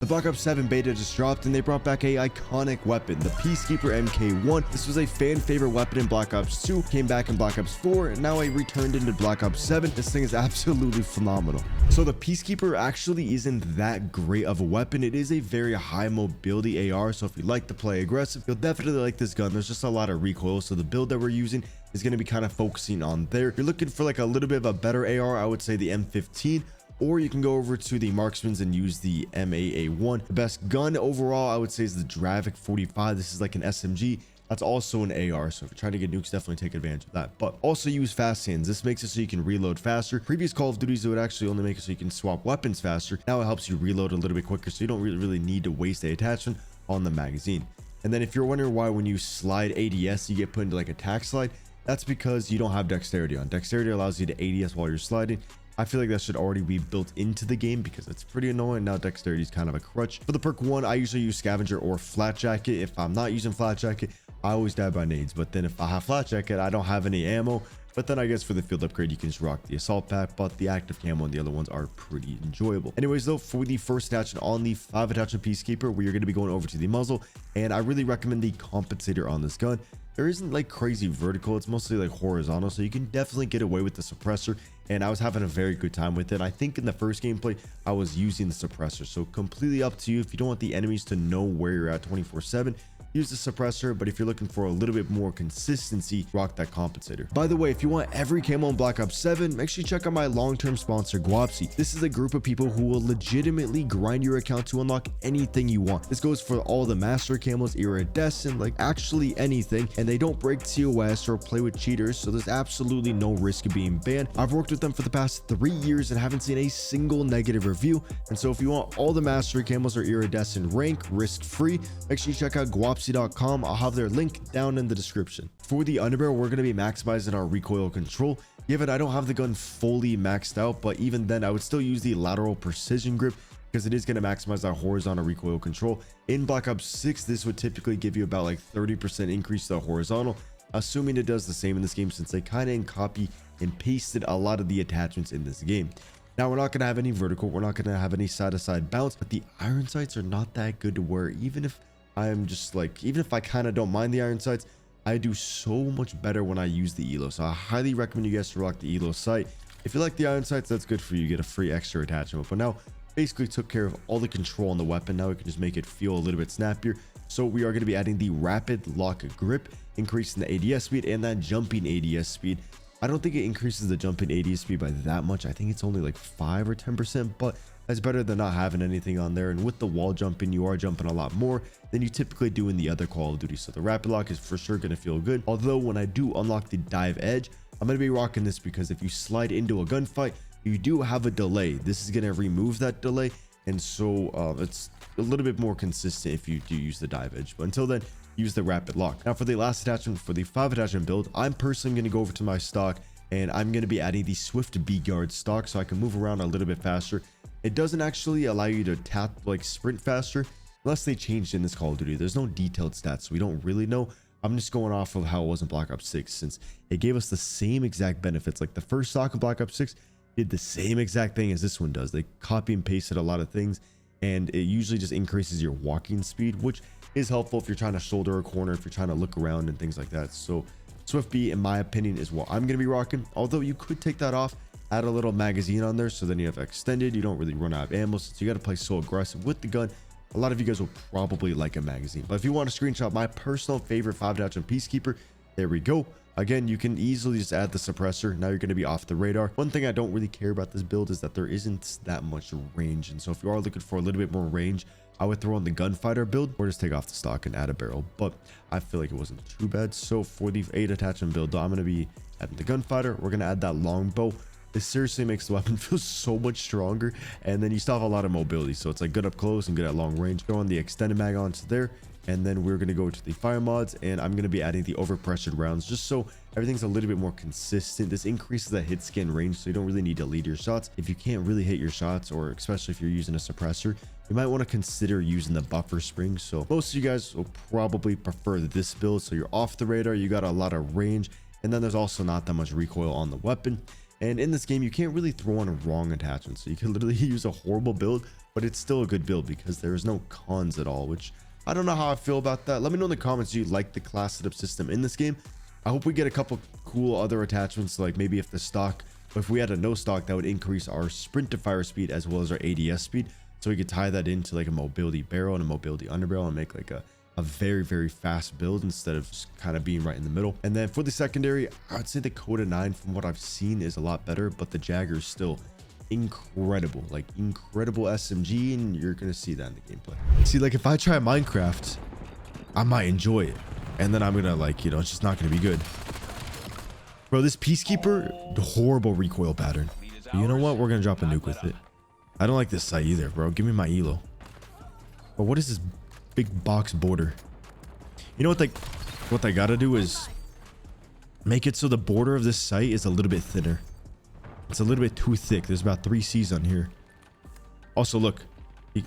The Black Ops 7 beta just dropped and they brought back a iconic weapon, the Peacekeeper MK1. This was a fan favorite weapon in Black Ops 2, came back in Black Ops 4, and now it returned into Black Ops 7. This thing is absolutely phenomenal. So the Peacekeeper actually isn't that great of a weapon. It is a very high mobility AR, so if you like to play aggressive, you'll definitely like this gun. There's just a lot of recoil, so the build that we're using is going to be kind of focusing on there. If you're looking for like a little bit of a better AR, I would say the M15. Or you can go over to the marksmans and use the MAA1. The best gun overall, I would say, is the Dravik 45. This is like an SMG. That's also an AR. So if you're trying to get nukes, definitely take advantage of that. But also use fast hands. This makes it so you can reload faster. Previous Call of Duties, it would actually only make it so you can swap weapons faster. Now it helps you reload a little bit quicker, so you don't really need to waste the attachment on the magazine. And then if you're wondering why when you slide ADS, you get put into like attack slide, that's because you don't have dexterity on. Dexterity allows you to ADS while you're sliding. I feel like that should already be built into the game because it's pretty annoying. Now dexterity is kind of a crutch. For the perk 1, I usually use scavenger or flat jacket. If I'm not using flat jacket, I always die by nades. But then if I have flat jacket, I don't have any ammo. But then I guess for the field upgrade, you can just rock the assault pack, but the active camo and the other ones are pretty enjoyable. Anyways, though, for the first attachment on the 5 attachment Peacekeeper, we are going to be going over to the muzzle, and I really recommend the compensator on this gun. There isn't like crazy vertical, it's mostly like horizontal, so you can definitely get away with the suppressor, and I was having a very good time with it. I think in the first gameplay I was using the suppressor, so completely up to you. If you don't want the enemies to know where you're at 24/7, use the suppressor, but if you're looking for a little bit more consistency, rock that compensator. By the way, if you want every camo in Black Ops 7, make sure you check out my long-term sponsor, Guapsi. This is a group of people who will legitimately grind your account to unlock anything you want. This goes for all the master camos, iridescent, like actually anything, and they don't break TOS or play with cheaters, so there's absolutely no risk of being banned. I've worked with them for the past 3 years and haven't seen a single negative review, and so if you want all the mastery camos or iridescent rank risk-free, make sure you check out Guapsi. I'll have their link down in the description. For the underbarrel, we're going to be maximizing our recoil control. Given I don't have the gun fully maxed out, but even then I would still use the lateral precision grip because it is going to maximize our horizontal recoil control. In Black Ops 6, this would typically give you about like 30% increase to the horizontal, assuming it does the same in this game since they kind of copy and pasted a lot of the attachments in this game. Now, we're not going to have any vertical, we're not going to have any side-to-side bounce, but the iron sights are not that good to wear. Even if I kind of don't mind the iron sights, I do so much better when I use the ELO. So I highly recommend you guys to rock the ELO sight. If you like the iron sights, that's good for you. You get a free extra attachment. But now, basically took care of all the control on the weapon. Now we can just make it feel a little bit snappier. So we are going to be adding the rapid lock grip, increasing the ADS speed and that jumping ADS speed. I don't think it increases the jumping ADS speed by that much. I think it's only like 5 or 10%, but that's better than not having anything on there. And with the wall jumping, you are jumping a lot more than you typically do in the other Call of Duty. So the rapid lock is for sure going to feel good. Although when I do unlock the dive edge, I'm going to be rocking this because if you slide into a gunfight, you do have a delay. This is going to remove that delay. And so it's a little bit more consistent if you do use the dive edge. But until then, use the rapid lock. Now for the last attachment, for the 5 attachment build, I'm personally going to go over to my stock and I'm going to be adding the Swift B guard stock so I can move around a little bit faster. It doesn't actually allow you to tap like sprint faster unless they changed in this Call of Duty. There's no detailed stats, so we don't really know. I'm just going off of how it was in Black Ops 6 since it gave us the same exact benefits. Like the first stock of Black Ops 6 did the same exact thing as this one does. They copy and pasted a lot of things, and it usually just increases your walking speed, which is helpful if you're trying to shoulder a corner, if you're trying to look around and things like that. So Swift B, in my opinion, is what I'm going to be rocking. Although you could take that off, add a little magazine on there, so then you have extended, you don't really run out of ammo, so you got to play so aggressive with the gun. A lot of you guys will probably like a magazine, but if you want to screenshot my personal favorite 5 attachment Peacekeeper, there we go. Again, you can easily just add the suppressor. Now you're going to be off the radar. One thing I don't really care about this build is that there isn't that much range, and so if you are looking for a little bit more range, I would throw on the gunfighter build or just take off the stock and add a barrel, but I feel like it wasn't too bad. So for the 8 attachment build, I'm going to be adding the gunfighter. We're going to add that longbow. This seriously makes the weapon feel so much stronger, and then you still have a lot of mobility, so it's like good up close and good at long range. Throw on the extended mag onto there, and then we're going to go to the fire mods, and I'm going to be adding the overpressured rounds just so everything's a little bit more consistent. This increases the hit scan range, so you don't really need to lead your shots. If you can't really hit your shots, or especially if you're using a suppressor, you might want to consider using the buffer spring. So most of you guys will probably prefer this build, so you're off the radar, you got a lot of range, and then there's also not that much recoil on the weapon. And in this game, you can't really throw on a wrong attachment, so you can literally use a horrible build but it's still a good build because there is no cons at all, which I don't know how I feel about that. Let me know in the comments, do you like the class setup system in this game? I hope we get a couple cool other attachments, like maybe if the stock, if we had a no stock, that would increase our sprint to fire speed as well as our ADS speed, so we could tie that into like a mobility barrel and a mobility underbarrel and make like a very, very fast build instead of just kind of being right in the middle. And then for the secondary, I'd say the Coda 9 from what I've seen is a lot better, but the Jagger is still incredible, like incredible SMG, and you're gonna see that in the gameplay. See, like if I try Minecraft, I might enjoy it, and then I'm gonna like, you know, it's just not gonna be good. Bro, this Peacekeeper, horrible recoil pattern. But you know what? We're gonna drop a nuke with it. I don't like this sight either, bro. Give me my elo. But what is this big box border? You know what they gotta do is make it so the border of this site is a little bit thinner. It's a little bit too thick. There's about 3 C's on here. Also, look. You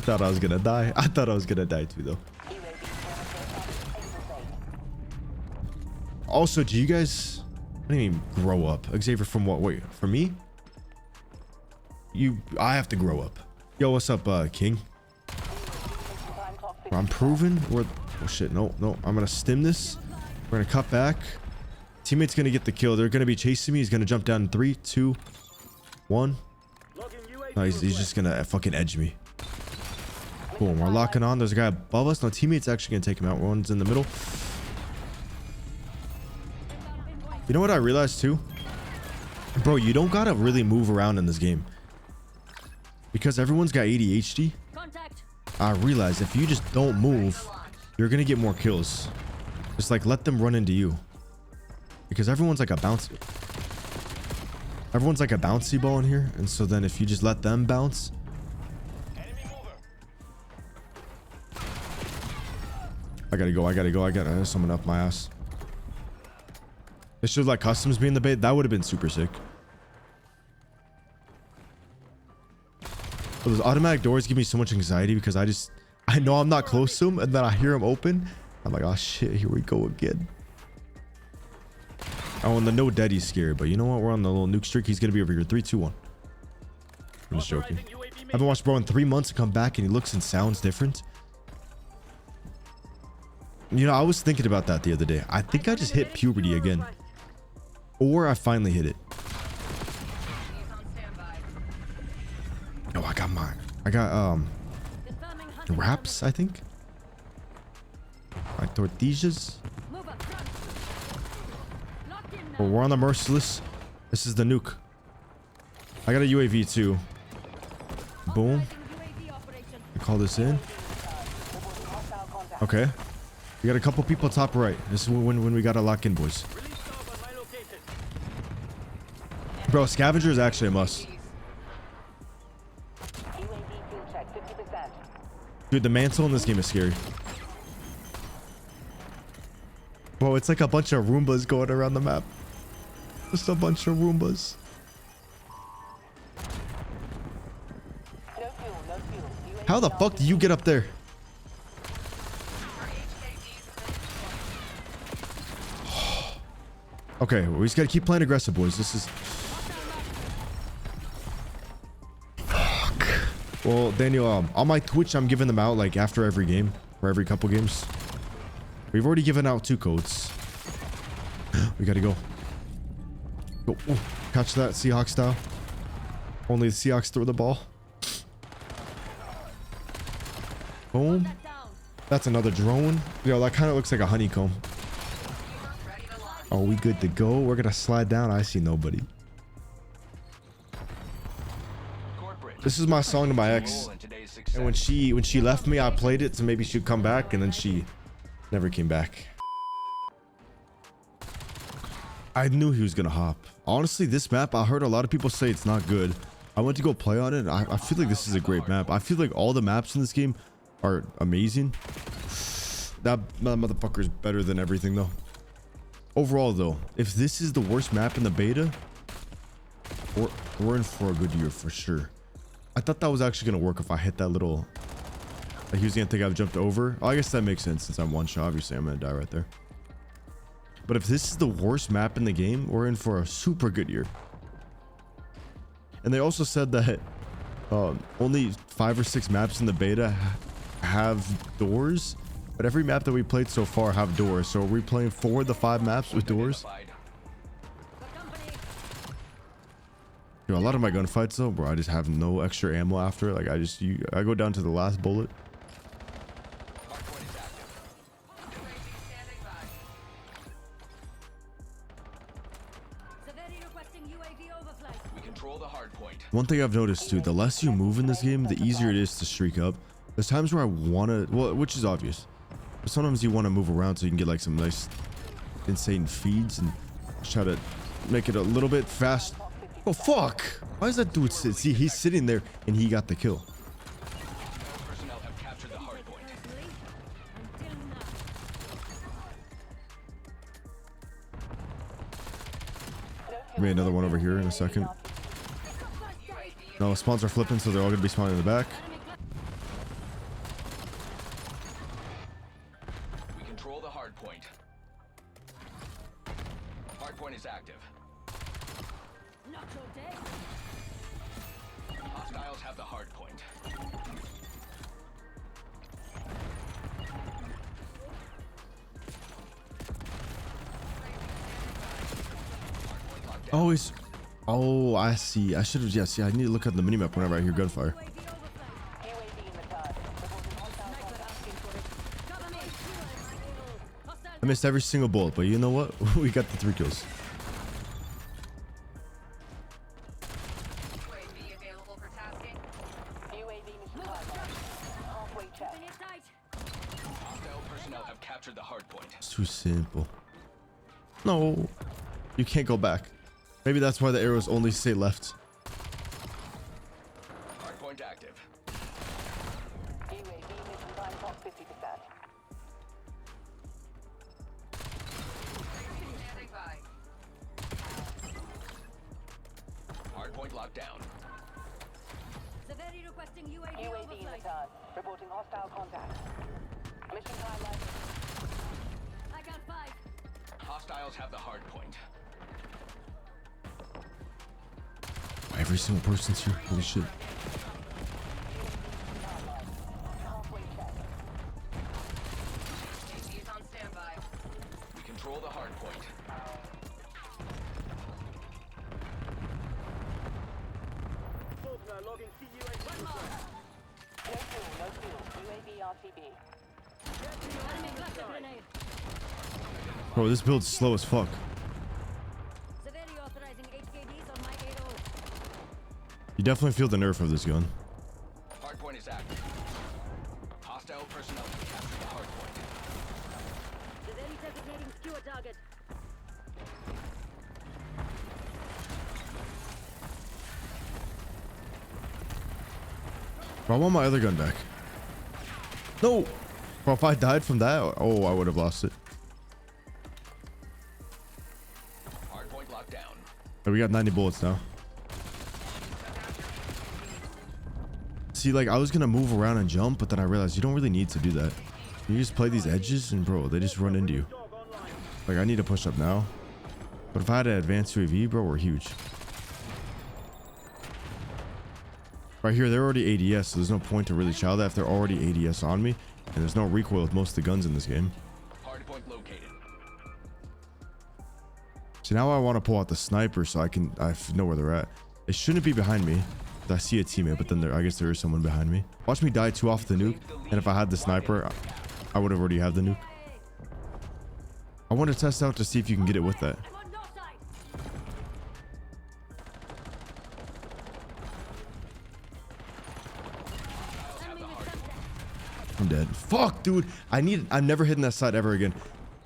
thought I was gonna die. I thought I was gonna die too, though. Also, do you guys, what do you mean grow up? Xavier, from what? Wait, for me? I have to grow up. Yo, what's up, King? I'm proven. Oh shit, no. I'm gonna stim this. We're gonna cut back. Teammate's gonna get the kill. They're gonna be chasing me. He's gonna jump down in 3, 2, 1. No, he's just gonna fucking edge me. Boom, we're locking on. There's a guy above us. No, teammate's actually gonna take him out. One's in the middle. You know what I realized too? Bro, you don't gotta really move around in this game, because everyone's got ADHD. I realize if you just don't move, you're gonna get more kills. Just like let them run into you, because everyone's like a bouncy ball in here, and so then if you just let them bounce. I gotta go. There's someone up my ass. It should like customs be in the bait. That would have been super sick. But those automatic doors give me so much anxiety because I know I'm not close to him, and then I hear him open. I'm like, oh shit, here we go again. Oh, and the no dead, he's scared, but you know what? We're on the little nuke streak. He's gonna be over here. 3, 2, 1. I'm just joking. I haven't watched bro in 3 months to come back, and he looks and sounds different. You know, I was thinking about that the other day. I think I just hit puberty again, or I finally hit it. Oh, I got wraps, I think. My tortillas. Oh, we're on the merciless. This is the nuke. I got a UAV too. Boom. I call this in. Okay. We got a couple people top right. This is when we gotta lock in, boys. Bro, scavenger is actually a must. Dude, the mantle in this game is scary. Whoa, it's like a bunch of Roombas going around the map. Just a bunch of Roombas. How the fuck do you get up there? Okay, we just gotta keep playing aggressive, boys. This is... Fuck. Well, Daniel, on my Twitch, I'm giving them out like after every game, or every couple games. We've already given out 2 codes. We gotta go. Go. Ooh, catch that Seahawks style. Only the Seahawks throw the ball. Boom. That's another drone. Yo, that kind of looks like a honeycomb. Are we good to go? We're gonna slide down. I see nobody. This is my song to my ex, and when she left me, I played it so maybe she'd come back, and then she never came back. I knew he was gonna hop. Honestly, this map, I heard a lot of people say it's not good. I went to go play on it. I feel like this is a great map. I feel like all the maps in this game are amazing. That motherfucker's better than everything though. Overall though, if this is the worst map in the beta, we're in for a good year for sure. I thought that was actually gonna work if I hit that little, like he was gonna think I've jumped over. Oh, I guess that makes sense since I'm one shot. Obviously I'm gonna die right there. But if this is the worst map in the game, we're in for a super good year. And they also said that only 5 or 6 maps in the beta have doors, but every map that we played so far have doors. So are we playing 4 of the 5 maps with doors? Yo, a lot of my gunfights though, bro, I just have no extra ammo after. Like I go down to the last bullet. One thing I've noticed too, the less you move in this game, the easier it is to streak up. There's times where I wanna, well, which is obvious, but sometimes you want to move around so you can get like some nice insane feeds and try to make it a little bit fast. Oh fuck, why is that dude sit? See, he's sitting there and he got the kill. Maybe another one over here in a second. No, spawns are flipping, so they're all gonna be spawning in the back. We control the hard point. Hard point is active. Not your day. Hostiles have the hard point. Oh, he's... Oh, I see. I should have... Yeah, see, I need to look at the minimap whenever I hear gunfire. I missed every single bullet, but you know what? We got the 3 kills. It's too simple. No, you can't go back. Maybe that's why the arrows only say left. Hardpoint active. Hardpoint locked down. Severity requesting UAV return. Reporting hostile contact. Mission timeline. I got 5. Hostiles have the hard point. Every single person's here. Holy shit. He's on standby. We control the hard point. No fuel. UAV RTB. Bro, this build's slow as fuck. Severity authorizing HKDs on my 80. You definitely feel the nerf of this gun. Hardpoint is active. Hostile personnel have captured the hardpoint. Severity designating skewer target. Bro, I want my other gun back. No! Bro, if I died from that, oh, I would have lost it. Hardpoint locked down. Right, we got 90 bullets now. See, like, I was gonna move around and jump, but then I realized you don't really need to do that. You just play these edges and, bro, they just run into you. Like, I need to push up now. But if I had an advanced UAV, bro, we're huge. Right here, they're already ADS, so there's no point to really chow that if they're already ADS on me. And there's no recoil with most of the guns in this game. Hardpoint located. So now I want to pull out the sniper so I know where they're at. It shouldn't be behind me. I see a teammate, but then I guess there is someone behind me. Watch me die 2 off the nuke. And if I had the sniper, I would have already had the nuke. I want to test out to see if you can get it with that. I'm dead. Fuck, dude. I'm never hitting that side ever again.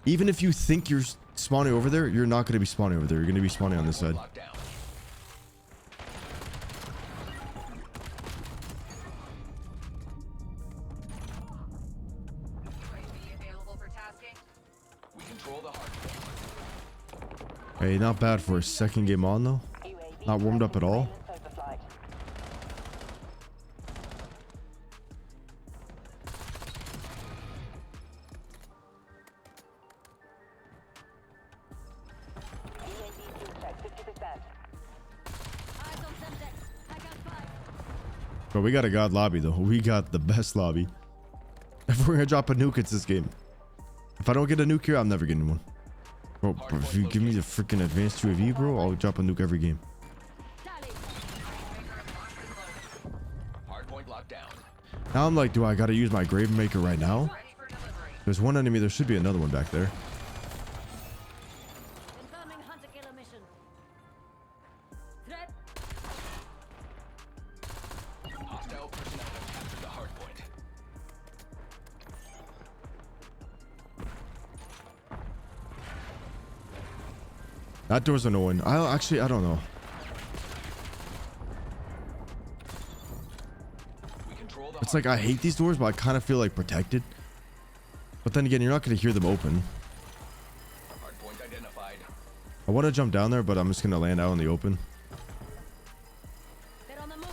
Even if you think you're spawning over there, you're not going to be spawning over there. You're going to be spawning on this side. Hey, not bad for a second game on though. Not warmed up at all. Bro, we got a god lobby though. We got the best lobby. If we're gonna drop a nuke, it's this game. If I don't get a nuke here, I'm never getting one. Bro, if you give me the freaking advanced UAV, bro, I'll drop a nuke every game. Hardpoint locked down. Now I'm like, do I gotta use my grave maker right now? There's one enemy. There should be another one back there. Confirming hunter-killer mission. Threat. Hostile personnel have captured the hardpoint. That door's annoying. I don't know. We control the It's like I hate these doors, but I kind of feel like protected. But then again, you're not going to hear them open. hardpoint identified. I want to jump down there, but I'm just going to land out in the open. They're on the move.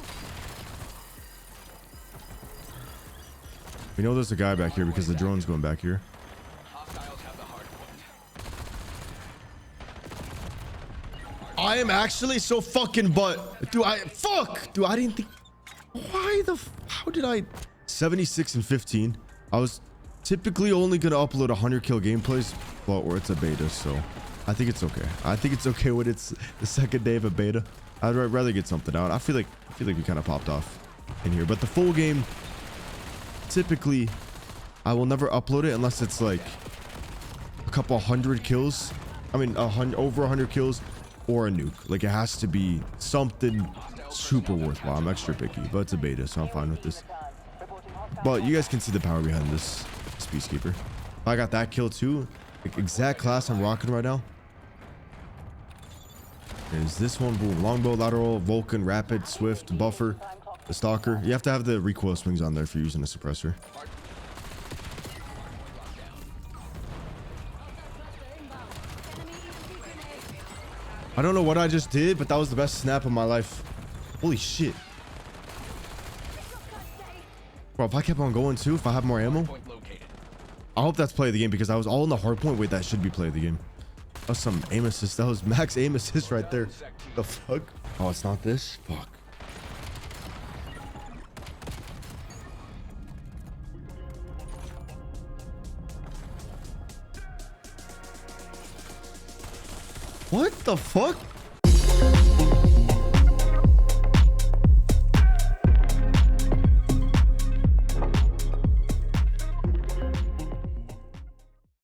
We know there's a guy back here because the drone's going back here. Hostiles have the hardpoint. I am actually so fucking dude, dude, I didn't think, how did I 76 and 15. I was typically only gonna upload 100 kill gameplays, or it's a beta, so I think it's okay. I think it's okay when it's the second day of a beta. I'd rather get something out. I feel like we kind of popped off in here, but the full game, typically I will never upload it unless it's like a couple hundred kills. I mean, over 100 kills or a nuke. Like, it has to be something super worthwhile. I'm extra picky, but it's a beta, so I'm fine with this. But you guys can see the power behind this Peacekeeper. I got that kill too. Like, exact class I'm rocking right now. Is this one? Boom. Longbow, lateral, Vulcan, rapid, swift, buffer, the stalker. You have to have the recoil swings on there if you're using a suppressor. I don't know what I just did, but that was the best snap of my life. Holy shit. Bro, if I kept on going too, if I have more ammo, Hardpoint located. I hope that's play of the game because I was all in the hard point. Wait, that should be play of the game. That was some aim assist. That was max aim assist right there. The fuck? Oh, it's not this? Fuck. What the fuck?